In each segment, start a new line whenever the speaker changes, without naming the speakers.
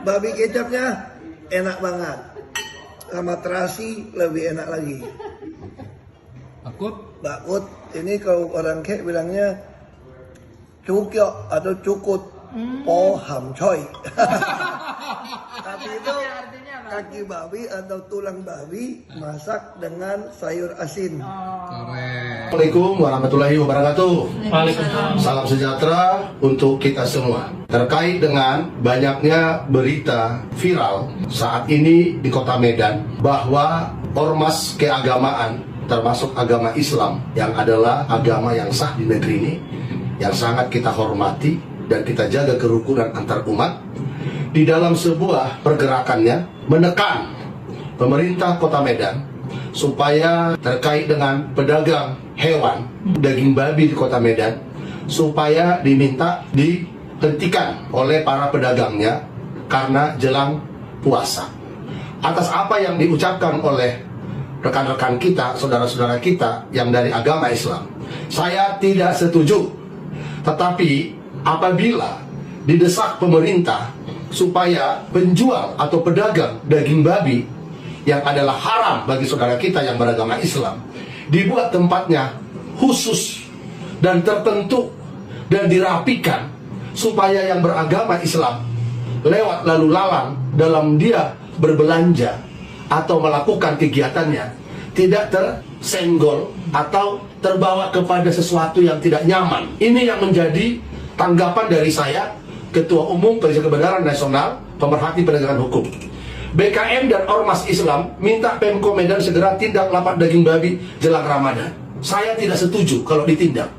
Babi kecapnya enak banget. Sama terasi lebih enak lagi. Bakut ini kalau orang kek bilangnya cukyok atau cukut po ham choy. Tapi itu kaki babi atau tulang babi masak dengan sayur asin.
Assalamualaikum warahmatullahi wabarakatuh. Salam sejahtera untuk kita semua. Terkait dengan banyaknya berita viral saat ini di Kota Medan bahwa ormas keagamaan termasuk agama Islam yang adalah agama yang sah di negeri ini, yang sangat kita hormati dan kita jaga kerukunan antar umat, di dalam sebuah pergerakannya menekan pemerintah Kota Medan supaya terkait dengan pedagang hewan daging babi di Kota Medan supaya diminta dihentikan oleh para pedagangnya karena jelang puasa. Atas apa yang diucapkan oleh rekan-rekan kita, saudara-saudara kita yang dari agama Islam, saya tidak setuju. Tetapi apabila didesak pemerintah supaya penjual atau pedagang daging babi yang adalah haram bagi saudara kita yang beragama Islam dibuat tempatnya khusus dan tertentu dan dirapikan supaya yang beragama Islam lewat lalu lalang dalam dia berbelanja atau melakukan kegiatannya tidak tersenggol atau terbawa kepada sesuatu yang tidak nyaman. Ini yang menjadi tanggapan dari saya, Ketua Umum Majelis Kebenaran Nasional, pemerhati penegakan hukum. BKM dan Ormas Islam minta Pemko Medan segera tindak lapak daging babi jelang Ramadan. Saya tidak setuju kalau ditindak.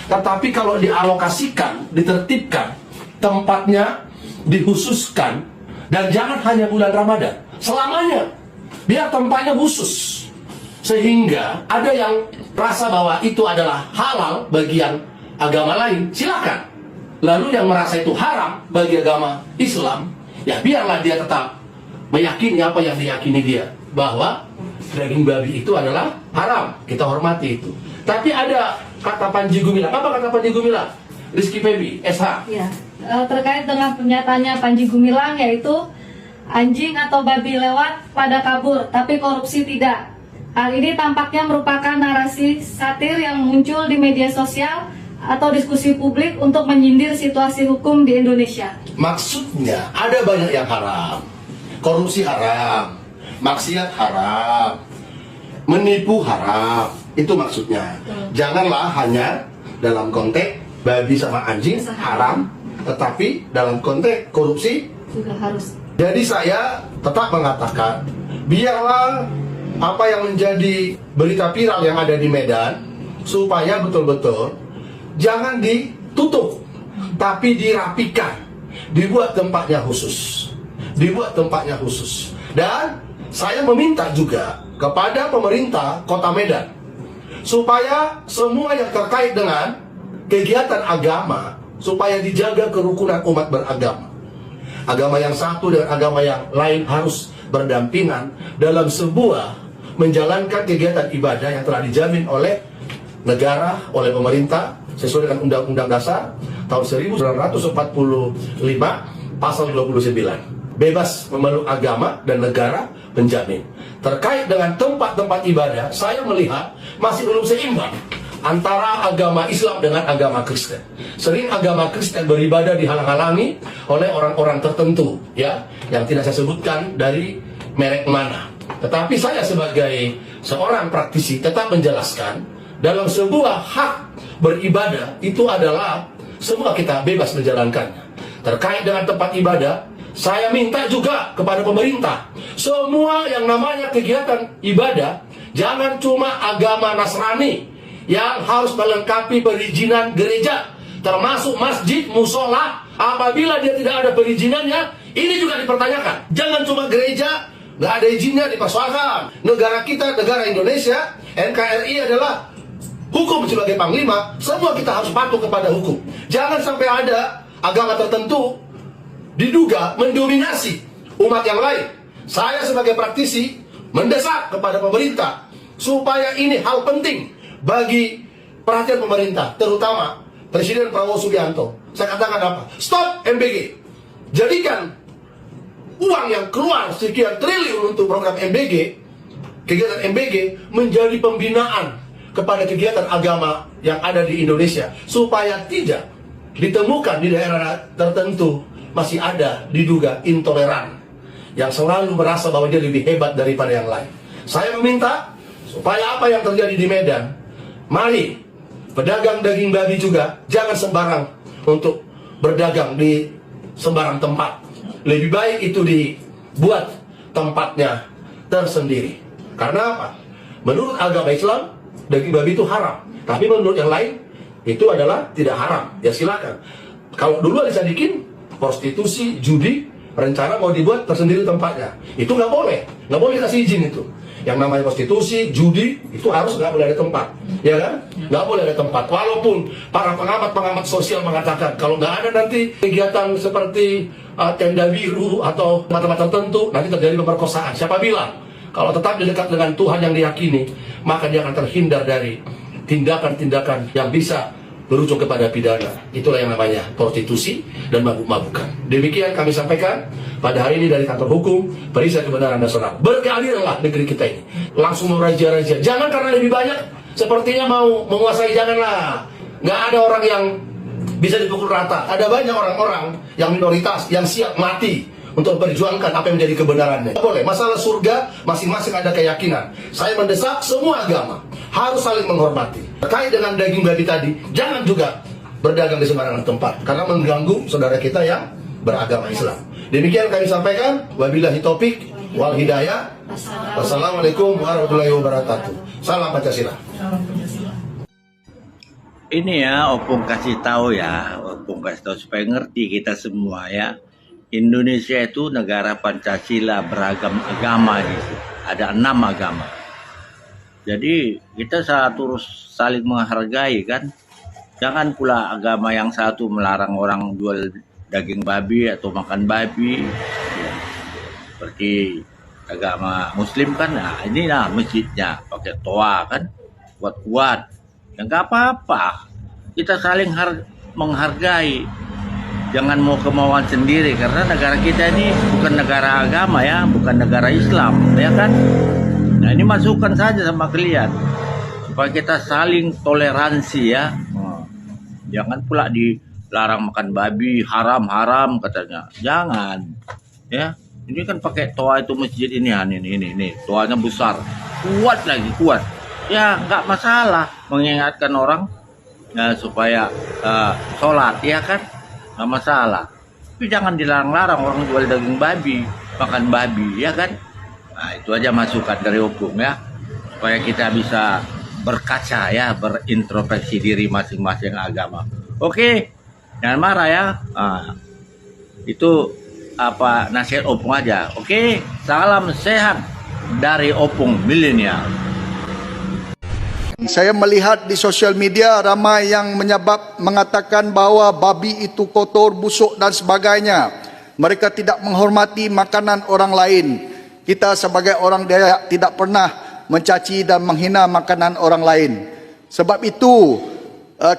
Tetapi kalau dialokasikan, ditertibkan, tempatnya dikhususkan, dan jangan hanya bulan Ramadan, selamanya biar tempatnya khusus, sehingga ada yang rasa bahwa itu adalah halal bagian agama lain, silakan. Lalu yang merasa itu haram bagi agama Islam, ya biarlah dia tetap meyakini apa yang diyakini dia, bahwa daging babi itu adalah haram, kita hormati itu. Tapi ada kata Panji Gumilang. Apa kata Panji Gumilang? Rizky Febi, SH.
Ya, terkait dengan pernyataannya Panji Gumilang, yaitu anjing atau babi lewat pada kabur, tapi korupsi tidak. Hal ini tampaknya merupakan narasi satir yang muncul di media sosial atau diskusi publik untuk menyindir situasi hukum di Indonesia.
Maksudnya ada banyak yang haram. Korupsi haram, maksiat haram, menipu haram. Itu maksudnya. Janganlah hanya dalam konteks babi sama anjing haram, tetapi dalam konteks korupsi
juga harus.
Jadi saya tetap mengatakan, biarlah apa yang menjadi berita viral yang ada di Medan, supaya betul-betul jangan ditutup, tapi dirapikan, dibuat tempatnya khusus. Dibuat tempatnya khusus. Dan saya meminta juga kepada pemerintah Kota Medan supaya semua yang terkait dengan kegiatan agama supaya dijaga kerukunan umat beragama. Agama yang satu dengan agama yang lain harus berdampingan dalam sebuah menjalankan kegiatan ibadah yang telah dijamin oleh negara, oleh pemerintah sesuai dengan Undang-Undang Dasar tahun 1945 pasal 29. Bebas memeluk agama dan negara menjamin. Terkait dengan tempat-tempat ibadah, saya melihat masih belum seimbang antara agama Islam dengan agama Kristen. Sering agama Kristen beribadah dihalang-halangi oleh orang-orang tertentu, ya, yang tidak saya sebutkan dari merek mana. Tetapi saya sebagai seorang praktisi tetap menjelaskan dalam sebuah hak beribadah itu adalah semua kita bebas menjalankannya. Terkait dengan tempat ibadah, saya minta juga kepada pemerintah, semua yang namanya kegiatan ibadah, jangan cuma agama Nasrani yang harus melengkapi perizinan gereja, termasuk masjid, musola. Apabila dia tidak ada perizinannya, ini juga dipertanyakan. Jangan cuma gereja, nggak ada izinnya dipersoalkan. Negara kita, negara Indonesia, NKRI adalah hukum sebagai panglima. Semua kita harus patuh kepada hukum. Jangan sampai ada agama tertentu diduga mendominasi umat yang lain. Saya sebagai praktisi mendesak kepada pemerintah supaya ini hal penting bagi perhatian pemerintah, terutama Presiden Prabowo Subianto. Saya katakan apa? Stop MBG. Jadikan uang yang keluar sekian triliun untuk program MBG, kegiatan MBG menjadi pembinaan kepada kegiatan agama yang ada di Indonesia, supaya tidak ditemukan di daerah tertentu masih ada diduga intoleran yang selalu merasa bahwa dia lebih hebat daripada yang lain. Saya meminta supaya apa yang terjadi di Medan, mari pedagang daging babi juga jangan sembarang untuk berdagang di sembarang tempat. Lebih baik itu dibuat tempatnya tersendiri. Karena apa? Menurut agama Islam, daging babi itu haram. Tapi menurut yang lain, itu adalah tidak haram. Ya silakan. Kalau dulu ada Sadikin, prostitusi, judi, rencana mau dibuat tersendiri tempatnya. Itu nggak boleh. Nggak boleh kasih izin itu. Yang namanya prostitusi, judi, itu harus nggak boleh ada tempat. Ya kan? Nggak boleh ada tempat. Walaupun para pengamat-pengamat sosial mengatakan, kalau nggak ada nanti kegiatan seperti tenda biru atau tempat-tempat tertentu, nanti terjadi pemerkosaan. Siapa bilang? Kalau tetap dekat dengan Tuhan yang diyakini, maka dia akan terhindar dari tindakan-tindakan yang bisa berujung kepada pidana. Itulah yang namanya prostitusi dan mabuk-mabukan. Demikian kami sampaikan pada hari ini dari kantor hukum Perisai Kebenaran Nasional. Berkeadilanlah negeri kita ini. Langsung meraja-raja. Jangan karena lebih banyak sepertinya mau menguasai, janganlah. Nggak ada orang yang bisa dipukul rata. Ada banyak orang-orang yang minoritas yang siap mati untuk berjuangkan apa yang menjadi kebenarannya. Boleh, masalah surga masing-masing ada keyakinan. Saya mendesak semua agama harus saling menghormati. Terkait dengan daging babi tadi, jangan juga berdagang di sembarangan tempat karena mengganggu saudara kita yang beragama Islam. Demikian kami sampaikan. Wabillahi taufik wal hidayah. Wassalamualaikum warahmatullahi wabarakatuh. Salam Pancasila.
Ini ya, Opung kasih tahu ya, Opung kasih tahu supaya ngerti kita semua ya. Indonesia itu negara Pancasila, beragam agama gitu. Ada 6 agama. Jadi kita terus saling menghargai kan. Jangan pula agama yang satu melarang orang jual daging babi atau makan babi. Ya. Seperti agama Muslim kan, nah inilah masjidnya pakai toa kan, kuat-kuat. Ya nggak apa-apa. Kita saling menghargai. Jangan mau kemauan sendiri, karena negara kita ini bukan negara agama ya, bukan negara Islam, ya kan? Nah ini masukkan saja sama kalian, supaya kita saling toleransi ya. Jangan pula dilarang makan babi, haram katanya. Jangan, ya. Ini kan pakai toa itu masjid ini, toanya besar, kuat lagi kuat. Ya nggak masalah, mengingatkan orang ya, supaya sholat, ya kan? Nggak masalah, tapi jangan dilarang-larang orang jual daging babi, makan babi, ya kan? Nah itu aja masukan dari Opung ya, supaya kita bisa berkaca ya, berintrospeksi diri masing-masing agama. Oke, jangan marah ya. Nah, itu apa nasihat Opung aja. Oke, salam sehat dari Opung Milenial.
Saya melihat di sosial media ramai yang mengatakan bahwa babi itu kotor, busuk dan sebagainya. Mereka tidak menghormati makanan orang lain. Kita sebagai orang Dayak tidak pernah mencaci dan menghina makanan orang lain. Sebab itu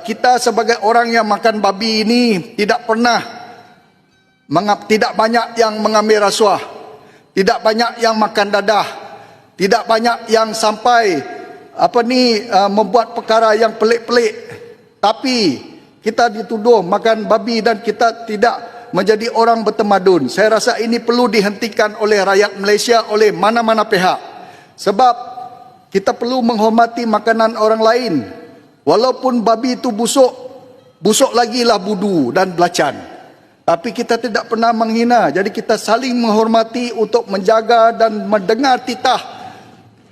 kita sebagai orang yang makan babi ini tidak banyak yang mengambil rasuah, tidak banyak yang makan dadah, tidak banyak yang sampai membuat perkara yang pelik-pelik. Tapi kita dituduh makan babi dan kita tidak menjadi orang bertamadun. Saya rasa ini perlu dihentikan oleh rakyat Malaysia, oleh mana-mana pihak. Sebab kita perlu menghormati makanan orang lain. Walaupun babi itu busuk lagi lah budu dan belacan. Tapi kita tidak pernah menghina. Jadi kita saling menghormati untuk menjaga dan mendengar titah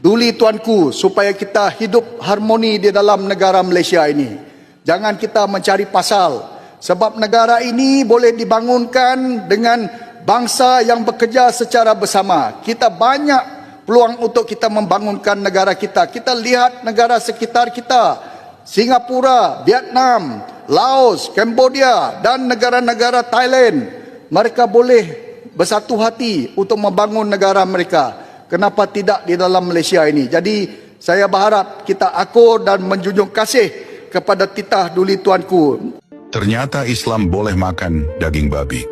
duli tuanku, supaya kita hidup harmoni di dalam negara Malaysia ini. Jangan kita mencari pasal, sebab negara ini boleh dibangunkan dengan bangsa yang bekerja secara bersama. Kita banyak peluang untuk kita membangunkan negara kita. Kita lihat negara sekitar kita, Singapura, Vietnam, Laos, Cambodia dan negara-negara Thailand. Mereka boleh bersatu hati untuk membangun negara mereka. Kenapa tidak di dalam Malaysia ini? Jadi saya berharap kita akur dan menjunjung kasih kepada titah duli tuanku.
Ternyata Islam boleh makan daging babi.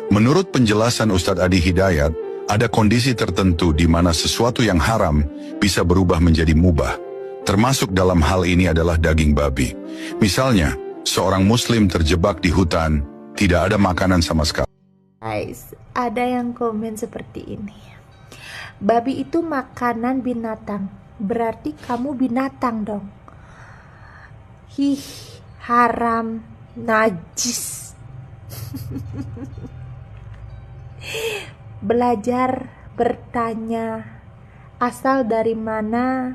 Menurut penjelasan Ustadz Adi Hidayat, ada kondisi tertentu di mana sesuatu yang haram bisa berubah menjadi mubah. Termasuk dalam hal ini adalah daging babi. Misalnya, seorang muslim terjebak di hutan, tidak ada makanan sama sekali.
Guys, ada yang komen seperti ini. Babi itu makanan binatang, berarti kamu binatang dong. Hih, haram, najis. Belajar bertanya asal dari mana,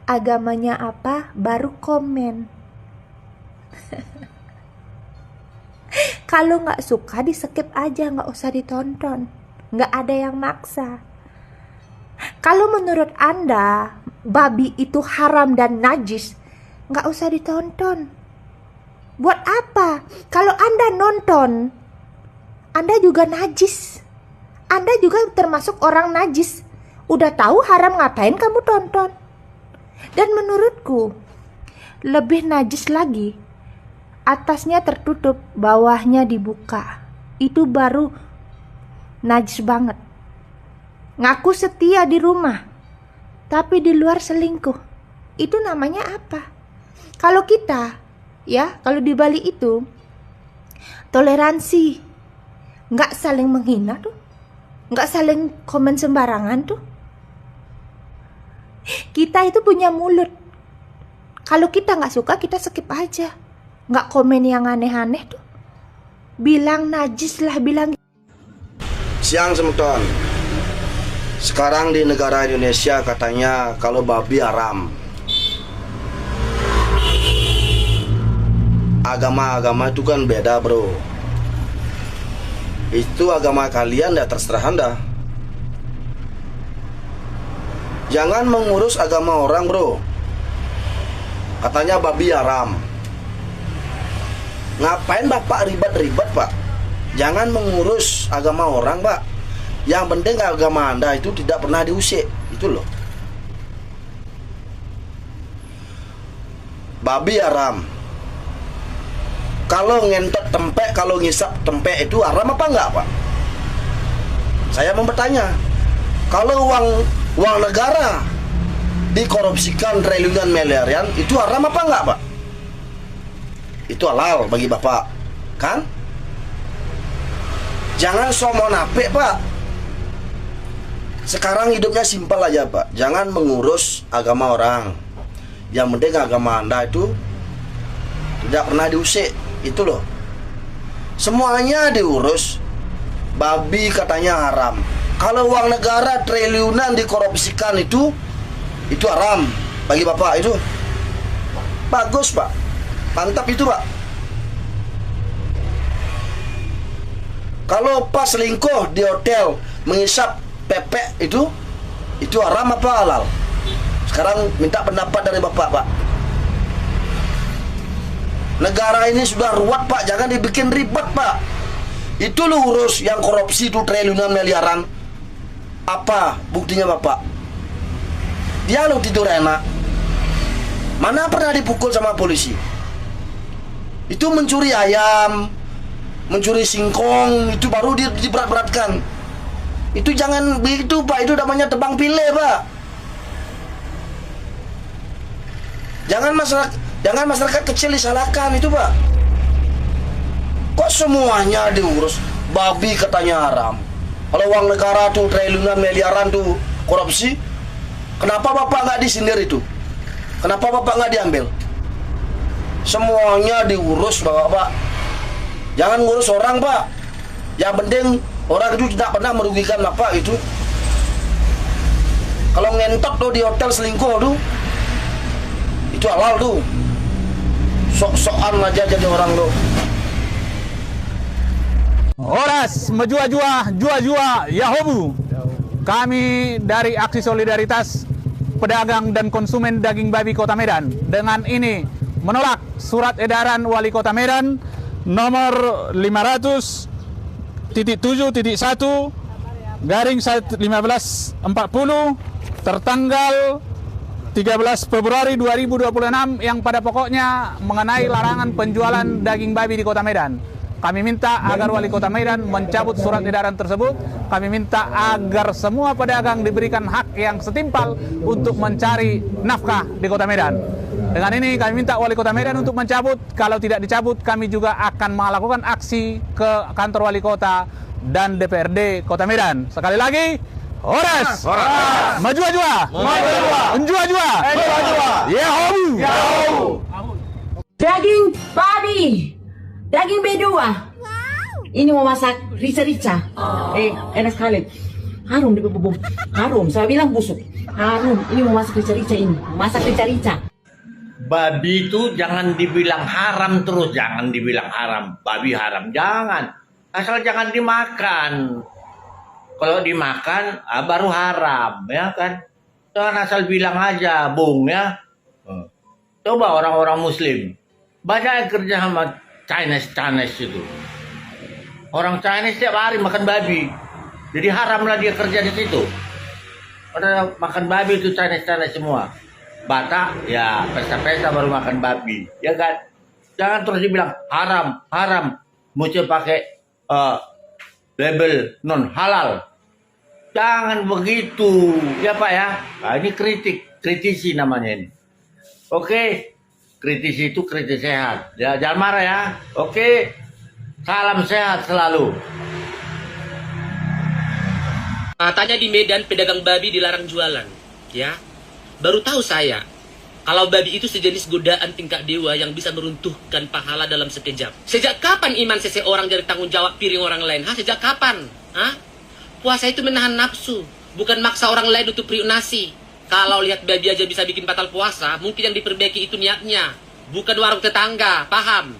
agamanya apa, baru komen. Kalau nggak suka di skip aja, nggak usah ditonton, nggak ada yang maksa. Kalau menurut Anda babi itu haram dan najis, nggak usah ditonton. Buat apa? Kalau Anda nonton, Anda juga najis. Anda juga termasuk orang najis. Udah tahu haram, ngapain kamu tonton? Dan menurutku lebih najis lagi, atasnya tertutup, bawahnya dibuka. Itu baru najis banget. Ngaku setia di rumah, tapi di luar selingkuh. Itu namanya apa? Kalau kita, ya, kalau di Bali itu toleransi, nggak saling menghina tuh, nggak saling komen sembarangan tuh. Kita itu punya mulut. Kalau kita nggak suka, kita skip aja. Nggak komen yang aneh-aneh tuh. Bilang najis lah, bilang.
Siang semeton. Sekarang di negara Indonesia katanya kalau babi haram. Agama-agama itu kan beda, bro. Itu agama kalian, ya terserah Anda. Jangan mengurus agama orang, bro. Katanya babi haram. Ngapain Bapak ribet-ribet, Pak? Jangan mengurus agama orang, Pak. Yang penting agama Anda itu tidak pernah diusik. Itu loh. Babi haram. Kalau ngentot tempe, kalau ngisap tempe itu haram apa enggak, Pak? Saya mau bertanya. Kalau uang negara dikorupsikan triliunan miliaran, itu haram apa enggak, Pak? Itu halal bagi Bapak, kan? Jangan somonapik, Pak. Sekarang hidupnya simpel aja, Pak. Jangan mengurus agama orang. Yang penting agama Anda itu tidak pernah diusik. Itu loh. Semuanya diurus. Babi katanya haram. Kalau uang negara triliunan dikorupsikan itu haram bagi Bapak. Itu bagus, Pak. Mantap itu, Pak. Kalau pas selingkuh di hotel mengisap pepek itu haram apa halal? Sekarang minta pendapat dari Bapak, Pak. Negara ini sudah ruwet, Pak. Jangan dibikin ribet, Pak. Itu lo urus yang korupsi itu triliunan miliaran. Apa buktinya, Bapak? Dia lo tidur enak. Mana pernah dipukul sama polisi? Itu mencuri ayam, mencuri singkong, itu baru diberat-beratkan. Itu jangan begitu, Pak. Itu namanya tebang pilih, Pak. Jangan masyarakat kecil disalahkan itu, Pak. Kok semuanya diurus? Babi katanya haram. Kalau uang negara tuh triliunan miliaran tuh korupsi, kenapa Bapak nggak disindir itu? Kenapa Bapak nggak diambil? Semuanya diurus, Bapak. Jangan ngurus orang, Pak. Yang penting orang itu tidak pernah merugikan Bapak itu. Kalau ngentot tuh di hotel selingkuh tuh, itu halal tuh. Sok-sokan aja jadi orang tuh.
Oras jua-jua Yahobu. Kami dari Aksi Solidaritas Pedagang dan Konsumen Daging Babi Kota Medan dengan ini menolak surat edaran Wali Kota Medan nomor 500.7.1/1540 tertanggal 13 Februari 2026 yang pada pokoknya mengenai larangan penjualan daging babi di Kota Medan. Kami minta agar Wali Kota Medan mencabut surat edaran tersebut. Kami minta agar semua pedagang diberikan hak yang setimpal untuk mencari nafkah di Kota Medan. Dengan ini kami minta Wali Kota Medan untuk mencabut. Kalau tidak dicabut, kami juga akan melakukan aksi ke kantor Wali Kota dan DPRD Kota Medan. Sekali lagi, Horas! Maju ajua! Unju ajua! Yahobu!
Daging babi, daging B2. Ini mau masak rica-rica. Enak sekali. Harum di bubuk. Harum, saya bilang busuk. Harum, ini mau masak rica-rica ini. Masak rica-rica.
Babi itu jangan dibilang haram terus, jangan dibilang haram. Babi haram, jangan. Asal jangan dimakan. Kalau dimakan, baru haram, ya kan? Jangan asal bilang aja, Bung, ya. Coba orang-orang Muslim. Banyak yang kerja sama Chinese itu. Orang Chinese setiap hari makan babi. Jadi haramlah dia kerja di situ. Padahal makan babi itu Chinese semua. Batak, ya pesta-pesta baru makan babi. Ya kan? Jangan terus dibilang haram. Mesti pakai label non halal. Jangan begitu. Ya Pak ya. Nah, ini kritisi namanya ini. Oke. Kritisi itu kritis sehat. Ya, jangan marah ya. Oke. Salam sehat selalu.
Katanya di Medan pedagang babi dilarang jualan, ya. Baru tahu saya kalau babi itu sejenis godaan tingkat dewa yang bisa meruntuhkan pahala dalam sekejap. Sejak kapan iman seseorang jadi tanggung jawab piring orang lain? Sejak kapan? Puasa itu menahan nafsu, bukan maksa orang lain untuk periuk nasi. Kalau lihat babi aja bisa bikin batal puasa, mungkin yang diperbaiki itu niatnya, bukan warung tetangga, paham?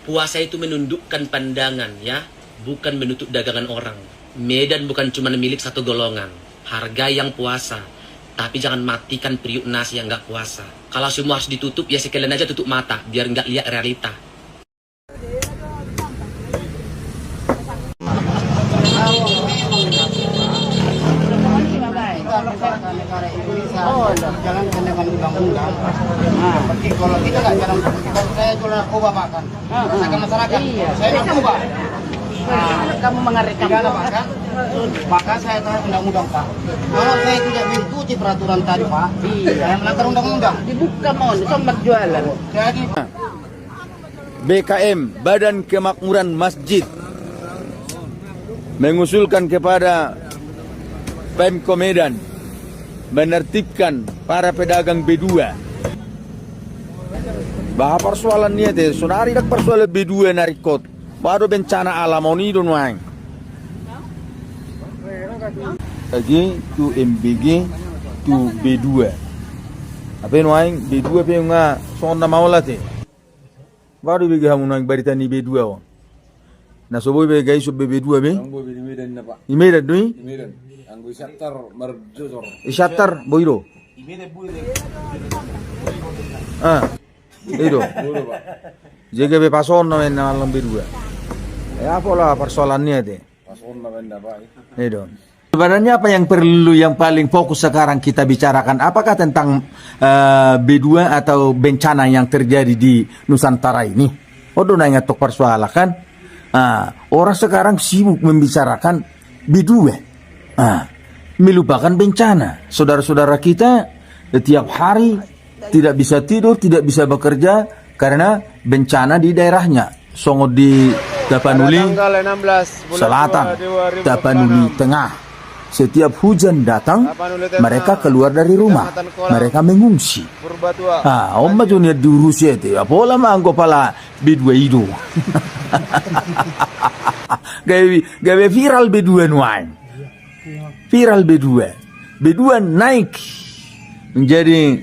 Puasa itu menundukkan pandangan, ya, bukan menutup dagangan orang. Medan bukan cuma milik satu golongan. Hargai yang puasa, tapi jangan matikan periuk nasi yang nggak puasa. Kalau semua harus ditutup, ya sekalian aja tutup mata, biar nggak lihat realita.
Negara Indonesia jalan dengan undang-undang. Seperti kalau kita nggak jalan, saya jual narkoba makan, masyarakat masyarakat. Saya narkoba. Kamu mengerikan Pak? Maka saya tahu undang-undang Pak. Kalau saya tidak mengikuti peraturan tadi Pak, saya melanggar undang-undang. Dibuka mohon, sumber jualan. Jadi
BKM, Badan Kemakmuran Masjid, mengusulkan kepada Pemko Medan menertibkan para pedagang B2. Bah persoalan niya te, sunari dak persoalan B2 narikot. Baru bencana alam oni don wang. Lagi tu MBG tu B2. Apa yang wang B2 pe nga sonna maula te. Baru bagi hamun wang barita ni B2 wa. Na soboy be gay sub B2 be?
Anggo di Medan na Pak.
Di Medan dui?
Di Medan. Anggo isyatar marjosor.
Isyatar boiro. Itu. Jaga be pason na men na lambe dua. Ya apalah persoalannya deh.
Pason na benda Pak.
Itu. Sebenarnya apa yang perlu, yang paling fokus sekarang kita bicarakan, apakah tentang B2 atau bencana yang terjadi di Nusantara ini? Odo nanya tok persoalakan. Orang sekarang sibuk membicarakan B2. Melupakan bencana. Saudara-saudara kita setiap hari tidak bisa tidur, tidak bisa bekerja karena bencana di daerahnya. Songo di Tapanuli Selatan, Tapanuli Tengah. Setiap hujan datang, mereka keluar dari rumah. Mereka mengungsi. Om majunya di Rusia itu. Apalah mangko pala B2 itu. Gawe viral B2 nuan. Viral B2. B2 naik menjadi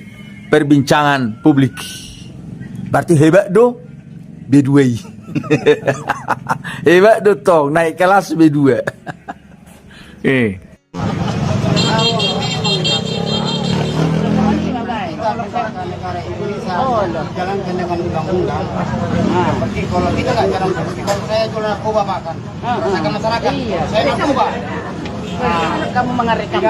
perbincangan publik. Berarti hebat do B2. Hebat do tong naik kelas B2.
negara Indonesia jalan dengan undang-undang. Seperti kalau kita nggak jalan, kalau saya jual narkoba makan, masyarakat. Saya narkoba.
kamu mengarekam?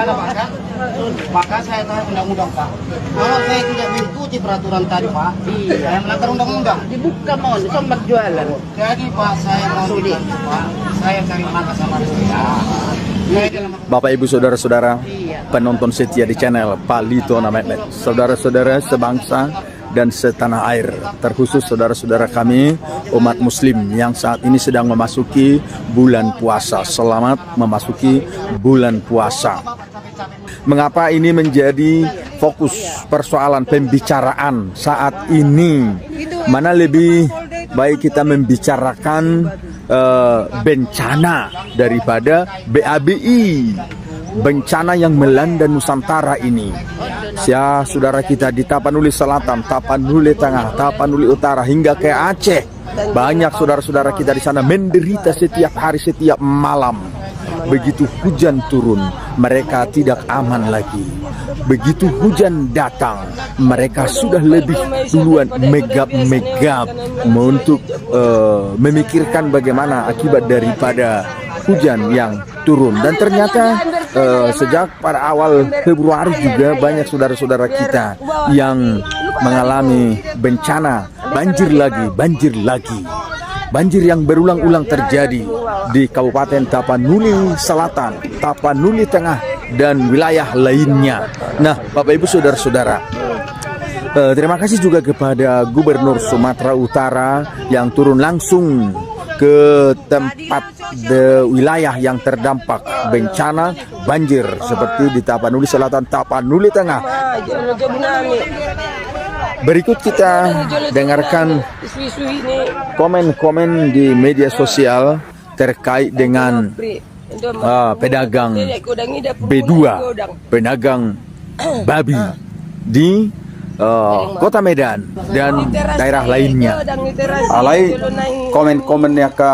Maka saya taat undang-undang, Pak. Kalau saya tidak mengikuti peraturan tadi, Pak, saya melanggar undang-undang.
Dibuka mau, sombak jualan.
Jadi, Pak, saya mau dibantu, Pak. Saya cari makan sama saya.
Bapak Ibu saudara-saudara penonton setia di channel Pak Lito Mehmet, saudara-saudara sebangsa dan setanah air, terkhusus saudara-saudara kami umat muslim yang saat ini sedang memasuki bulan puasa. Selamat memasuki bulan puasa. Mengapa ini menjadi fokus persoalan pembicaraan saat ini? Mana lebih baik kita membicarakan bencana daripada BABI, bencana yang melanda Nusantara ini. Saudara kita di Tapanuli Selatan, Tapanuli Tengah, Tapanuli Utara hingga ke Aceh, banyak saudara-saudara kita di sana menderita setiap hari, setiap malam. Begitu hujan turun, mereka tidak aman lagi. Begitu hujan datang, mereka sudah lebih duluan megap-megap untuk memikirkan bagaimana akibat daripada hujan yang turun. Dan ternyata sejak pada awal Februari juga banyak saudara-saudara kita yang mengalami bencana banjir lagi. Banjir yang berulang-ulang terjadi di Kabupaten Tapanuli Selatan, Tapanuli Tengah, dan wilayah lainnya. Nah, Bapak Ibu saudara-saudara, terima kasih juga kepada Gubernur Sumatera Utara yang turun langsung ke tempat wilayah yang terdampak bencana banjir seperti di Tapanuli Selatan, Tapanuli Tengah. Berikut kita dengarkan komen-komen di media sosial terkait dengan pedagang B2, pedagang babi di Kota Medan dan daerah lainnya. Alai komen-komennya ke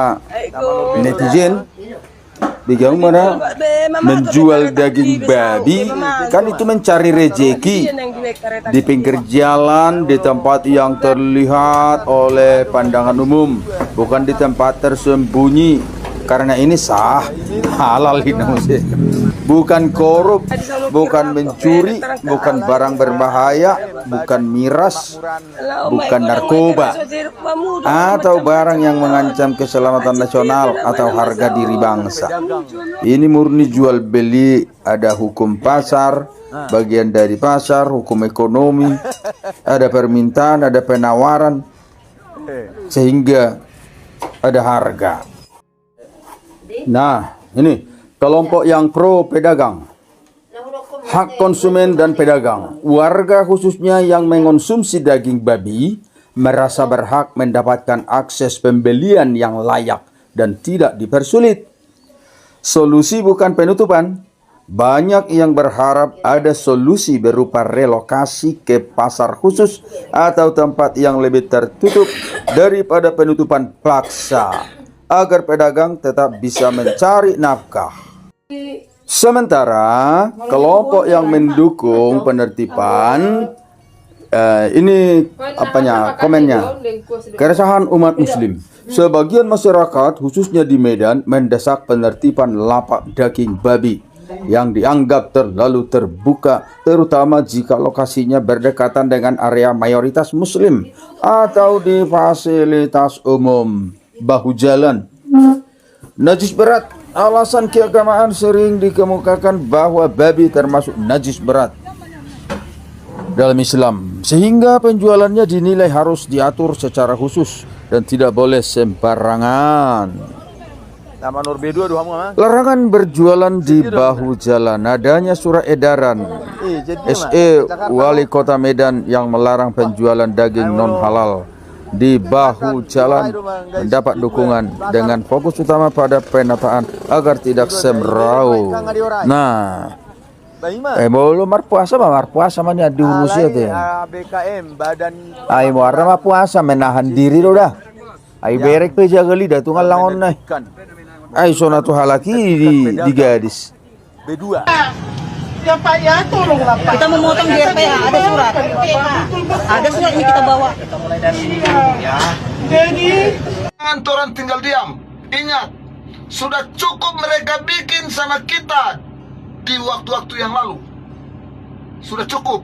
netizen, bagaimana menjual daging babi, kan itu mencari rezeki di pinggir jalan, di tempat yang terlihat oleh pandangan umum, bukan di tempat tersembunyi. Karena ini sah, halal ini, bukan korup, bukan mencuri, bukan barang berbahaya, bukan miras, bukan narkoba, atau barang yang mengancam keselamatan nasional atau harga diri bangsa. Ini murni jual beli, ada hukum pasar, bagian dari pasar, hukum ekonomi, ada permintaan, ada penawaran, sehingga ada harga. Nah, ini kelompok yang pro pedagang, hak konsumen dan pedagang, warga khususnya yang mengonsumsi daging babi merasa berhak mendapatkan akses pembelian yang layak dan tidak dipersulit. Solusi bukan penutupan. Banyak yang berharap ada solusi berupa relokasi ke pasar khusus atau tempat yang lebih tertutup daripada penutupan paksa, agar pedagang tetap bisa mencari nafkah. Sementara kelompok yang mendukung penertiban, ini komennya, keresahan umat muslim. Sebagian masyarakat khususnya di Medan mendesak penertiban lapak daging babi yang dianggap terlalu terbuka, terutama jika lokasinya berdekatan dengan area mayoritas muslim atau di fasilitas umum, bahu jalan. Najis berat, alasan keagamaan sering dikemukakan bahwa babi termasuk najis berat dalam Islam, sehingga penjualannya dinilai harus diatur secara khusus dan tidak boleh sembarangan. Larangan berjualan di bahu jalan. Adanya surat edaran SE Wali Kota Medan yang melarang penjualan daging non halal di bahu jalan mendapat dukungan dengan fokus utama pada penataan agar tidak semrau. Nah, belum puasa mana diurusi itu. Ai warna puasa menahan diri dah. Ai berek pe jaga lidah tunggal langon nai. Ai sonatu halaki di gadis.
B2. Ya Pak ya, tolonglah Pak. Kita memotong di RPH, ada surat. Ada surat ini kita bawa.
Kita mulai dari sini ya. Jadi, jangan orang tinggal diam. Ingat, sudah cukup mereka bikin sama kita di waktu-waktu yang lalu. Sudah cukup.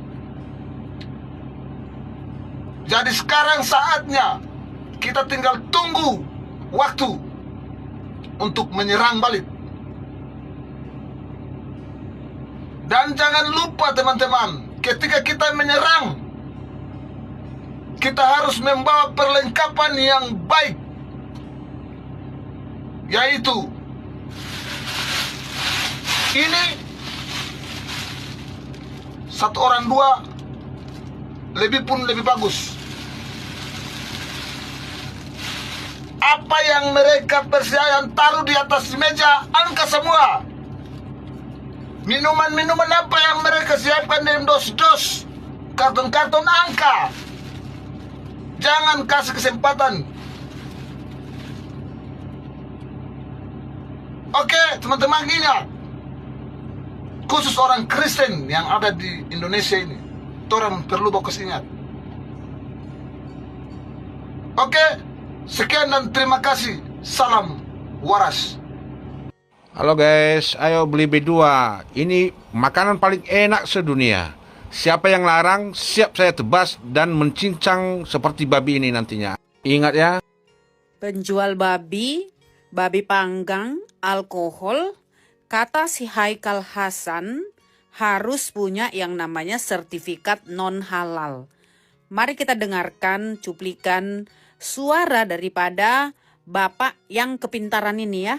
Jadi sekarang saatnya kita tinggal tunggu waktu untuk menyerang balik. Dan jangan lupa teman-teman, ketika kita menyerang, kita harus membawa perlengkapan yang baik, yaitu ini 1 orang 2 lebih pun lebih bagus. Apa yang mereka persediaan taruh di atas meja, angka semua. Minuman-minuman apa yang mereka siapkan dalam dos-dos, karton-karton, angka. Jangan kasih kesempatan. Oke, teman-teman, ingat. Khusus orang Kristen yang ada di Indonesia ini, orang perlu fokus ingat. Oke, sekian dan terima kasih. Salam waras.
Halo guys, ayo beli B2. Ini makanan paling enak sedunia. Siapa yang larang, siap saya tebas dan mencincang seperti babi ini nantinya. Ingat ya.
Penjual babi, babi panggang, alkohol, kata si Haikal Hasan harus punya yang namanya sertifikat non-halal. Mari kita dengarkan cuplikan suara daripada Bapak yang kepintaran ini ya.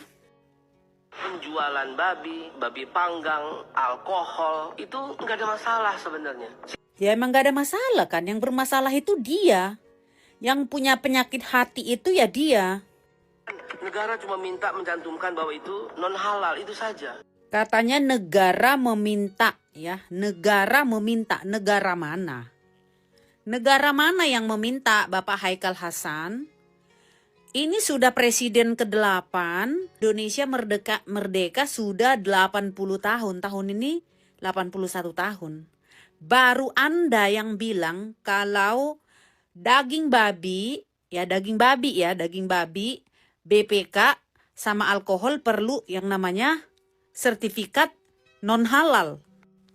Penjualan babi, babi panggang, alkohol, itu nggak ada masalah sebenarnya.
Ya emang nggak ada masalah kan, yang bermasalah itu dia. Yang punya penyakit hati itu ya dia.
Negara cuma minta mencantumkan bahwa itu non halal, itu saja.
Katanya negara meminta ya, negara meminta, negara mana? Negara mana yang meminta Bapak Haikal Hasan? Ini sudah presiden ke-8, Indonesia merdeka sudah 80 tahun. Tahun ini 81 tahun. Baru Anda yang bilang kalau daging babi, BPK sama alkohol perlu yang namanya sertifikat non halal.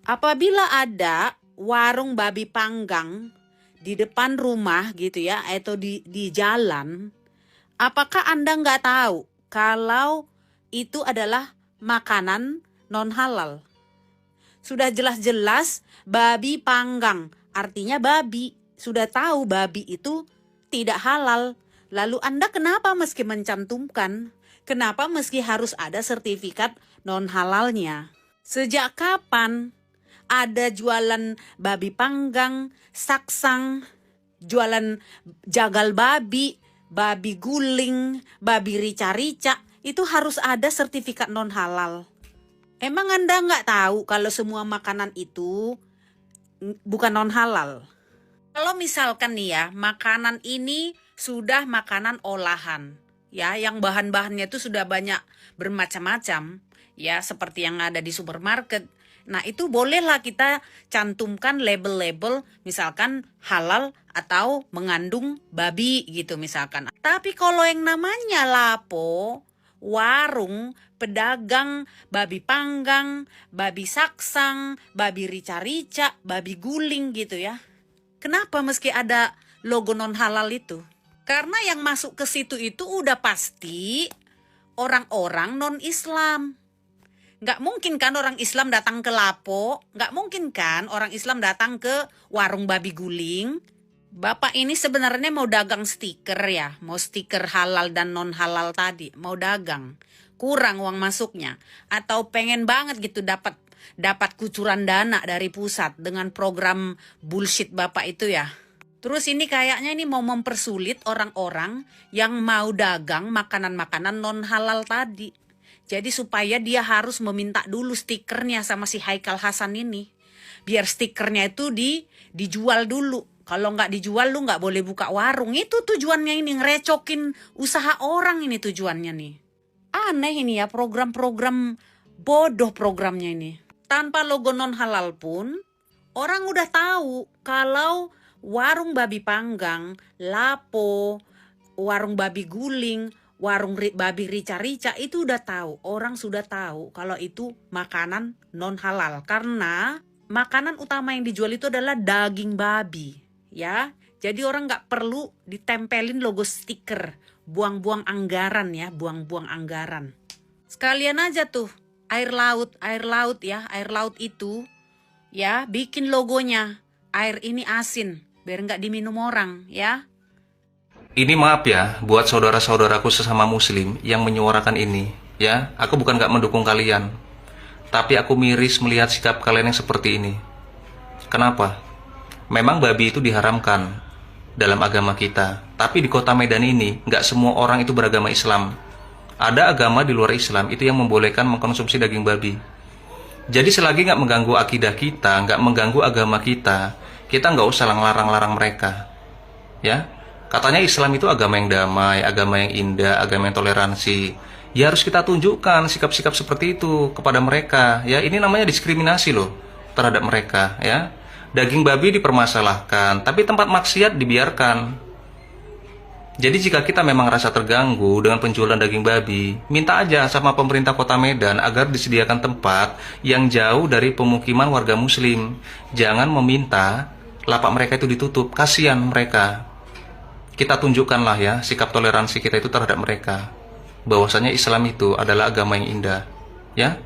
Apabila ada warung babi panggang di depan rumah gitu ya, atau di jalan, apakah Anda nggak tahu kalau itu adalah makanan non halal? Sudah jelas-jelas babi panggang, artinya babi. Sudah tahu babi itu tidak halal. Lalu Anda kenapa meski mencantumkan? Kenapa meski harus ada sertifikat non halalnya? Sejak kapan ada jualan babi panggang, saksang, jualan jagal babi, babi guling, babi rica-rica, itu harus ada sertifikat non halal. Emang Anda nggak tahu kalau semua makanan itu bukan non halal? Kalau misalkan nih ya, makanan ini sudah makanan olahan, ya, yang bahan-bahannya itu sudah banyak bermacam-macam, ya, seperti yang ada di supermarket. Nah, itu bolehlah kita cantumkan label-label, misalkan halal atau mengandung babi gitu misalkan. Tapi kalau yang namanya lapo, warung, pedagang, babi panggang, babi saksang, babi rica-rica, babi guling gitu ya. Kenapa meski ada logo non halal itu? Karena yang masuk ke situ itu udah pasti orang-orang non-Islam. Nggak mungkin kan orang Islam datang ke lapo, nggak mungkin kan orang Islam datang ke warung babi guling. Bapak ini sebenarnya mau dagang stiker ya, mau stiker halal dan non halal tadi, mau dagang. Kurang uang masuknya, atau pengen banget gitu dapat kucuran dana dari pusat dengan program bullshit Bapak itu ya. Terus ini kayaknya ini mau mempersulit orang-orang yang mau dagang makanan-makanan non halal tadi. Jadi supaya dia harus meminta dulu stikernya sama si Haikal Hasan ini. Biar stikernya itu dijual dulu. Kalau nggak dijual lu nggak boleh buka warung. Itu tujuannya ini, ngerecokin usaha orang ini tujuannya nih. Aneh ini ya, program-program bodoh programnya ini. Tanpa logo non halal pun orang udah tahu kalau warung babi panggang, lapo, warung babi guling, warung babi rica-rica itu udah tahu, orang sudah tahu kalau itu makanan non halal karena makanan utama yang dijual itu adalah daging babi, ya. Jadi orang nggak perlu ditempelin logo stiker, buang-buang anggaran ya, buang-buang anggaran. Sekalian aja tuh air laut ya, air laut itu ya bikin logonya air ini asin biar nggak diminum orang ya.
Ini maaf ya buat saudara-saudaraku sesama muslim yang menyuarakan ini ya. Aku bukan gak mendukung kalian, tapi aku miris melihat sikap kalian yang seperti ini. Kenapa? Memang babi itu diharamkan dalam agama kita, tapi di kota Medan ini gak semua orang itu beragama Islam. Ada agama di luar Islam itu yang membolehkan mengkonsumsi daging babi. Jadi selagi gak mengganggu akidah kita, gak mengganggu agama kita gak usah larang-larang mereka ya. Katanya Islam itu agama yang damai, agama yang indah, agama yang toleransi. Ya harus kita tunjukkan sikap-sikap seperti itu kepada mereka. Ya, ini namanya diskriminasi loh terhadap mereka, ya. Daging babi dipermasalahkan, tapi tempat maksiat dibiarkan. Jadi jika kita memang rasa terganggu dengan penjualan daging babi, minta aja sama pemerintah Kota Medan agar disediakan tempat yang jauh dari pemukiman warga muslim. Jangan meminta lapak mereka itu ditutup, kasihan mereka. Kita tunjukkanlah ya sikap toleransi kita itu terhadap mereka, bahwasanya Islam itu adalah agama yang indah, ya.